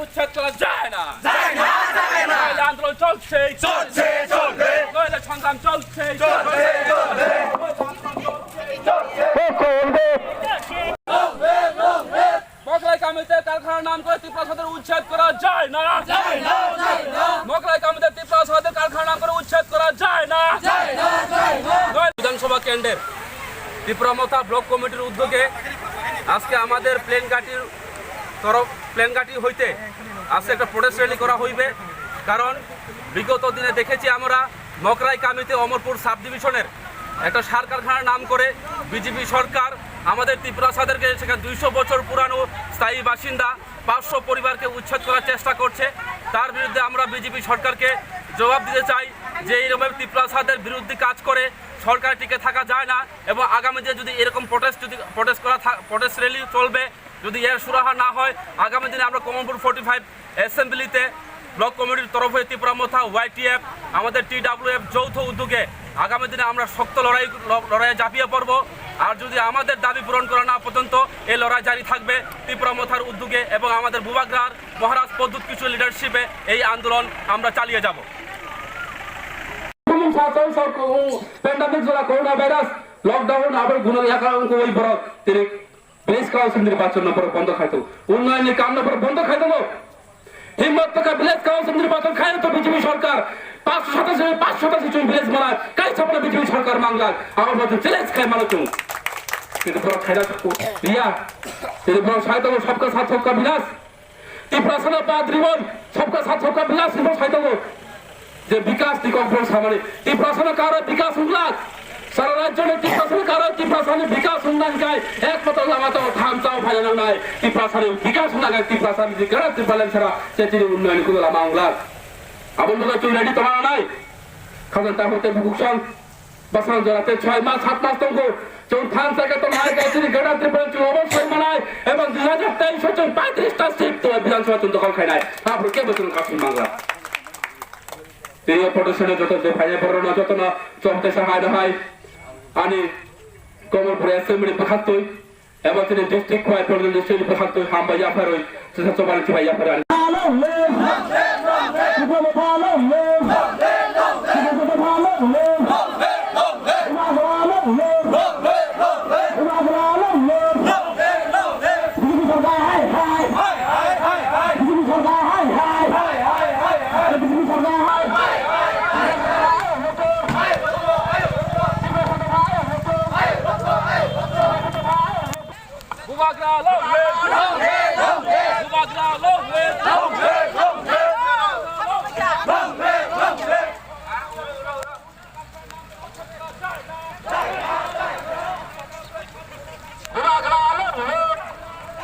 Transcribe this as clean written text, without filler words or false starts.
উচ্ছেদ করা যায় না, আন্দোলন চলছে, সংগ্রাম চলছে, মকরাই কামিতে কারখানার নাম করে ত্রিপুরা উচ্ছেদ করা যায় না, মকরাই কামিতে ত্রিপুরা কারখানার নাম করে উচ্ছেদ করা যায় না। বিধানসভা কেন্দ্রের ত্রিপুরা মথা ব্লক কমিটির উদ্যোগে আজকে আমাদের প্লেনঘাটি হইতে আজকে একটা প্রোটেস্ট র্যালি করা হইবে। কারণ বিগত দিনে দেখেছি আমরা মকরাই কামিতে অমরপুর সাব ডিভিশনের একটা সার কারখানার নাম করে বিজেপি সরকার আমাদের ত্রিপুরা সাদেরকে সেখানে 200 বছর পুরানো স্থায়ী বাসিন্দা 500 পরিবারকে উচ্ছেদ করার চেষ্টা করছে। তার বিরুদ্ধে আমরা বিজেপি সরকারকে জবাব দিতে চাই যে এইরকম ত্রিপুরা সাদের বিরুদ্ধে কাজ করে সরকার টিকে থাকা যায় না, এবং আগামী দিনে যদি এরকম প্রোটেস্ট র্যালি চলবে, যদি এর সুরাহা না হয়, আগামী দিনে আমরা কমলপুর 45 অ্যাসেম্বলিতে ব্লক কমিটির তরফ হয়ে ত্রিপুরা মথা YTF আমাদের TWF যৌথ উদ্যোগে আগামী দিনে আমরা শক্ত লড়াইয়ে ঝাঁপিয়ে পড়ব। আর যদি আমাদের দাবি পূরণ করা না পর্যন্ত এই লড়াই জারি থাকবে ত্রিপুরা মথার উদ্যোগে, এবং আমাদের বুবাগ্রার মহারাজ পদ্মুত কিশোর লিডারশিপে এই আন্দোলন আমরা চালিয়ে যাব। pandemic jala corona virus lockdown abar guno yakaron ko oi boro tiri place council নির্বাচন নম্বর বন্ধ খাইতো, উন্নয়নের কাম নম্বর বন্ধ খাইতো। হিম্মত টাকা প্লেস কাউন্সিল নির্বাচন খায় তো বিজেপি সরকার 500 প্লেস বানায় কাই সপনা বিজেপি সরকার মাংলা আমার মধ্যে চ্যালেঞ্জ খায় মানো তুমি কিন্তু বড় খাইরা রিয়া তেরে বড় সাইতো সবকা সাথ সবকা বিলাস ত্রিপুরা সনা বাদ রিবন সবকা সাথ সবকা বিলাস রিবন সাইতো যে বিকাশ দি কনফারেন্স সামনে ত্রিপুরা সনা কারো বিকাশ উল্লাস সারা রাজ্য में ত্রিপুরা সনের বিকাশ উন্নয়ন গায় একমাত্র লামাতো থামচাও ভালো নাই ত্রিপুরা সনের বিকাশ উন্নয়ন ত্রিপুরা সনের যে গড় ত্রিপালেন ছাড়া চেচির উন্নয়ন করে লামা উল্লাস আবুল বলে তুই রেডি তোমার নাই খাজন তা হতে ভুকসন বসন জরাতে 6 মাস 7 মাস তঙ্গো যখন থান থেকে তো নাই গাইছিলি গড় ত্রিপালেন চু অবশ্যই মানায় এবং 2023 চন 35টা সিট তো বিধানসভা চুন দখল খায় নাই আপনি কে বলছেন কাশিম বাংলা তিনি প্রদর্শনে যত ভাইয়া পড়ানো যত না চমতে সাহায্য হয় আনি কমলপুর অ্যাসেম্বলি প্রখাতই এবং তিনি ডিস্ট্রিক্ট হয় প্রদর্শনী প্রখাতই হাম ভাইয়া ফারই সেটা চবালছি ভাইয়া ফারানি Bubagra,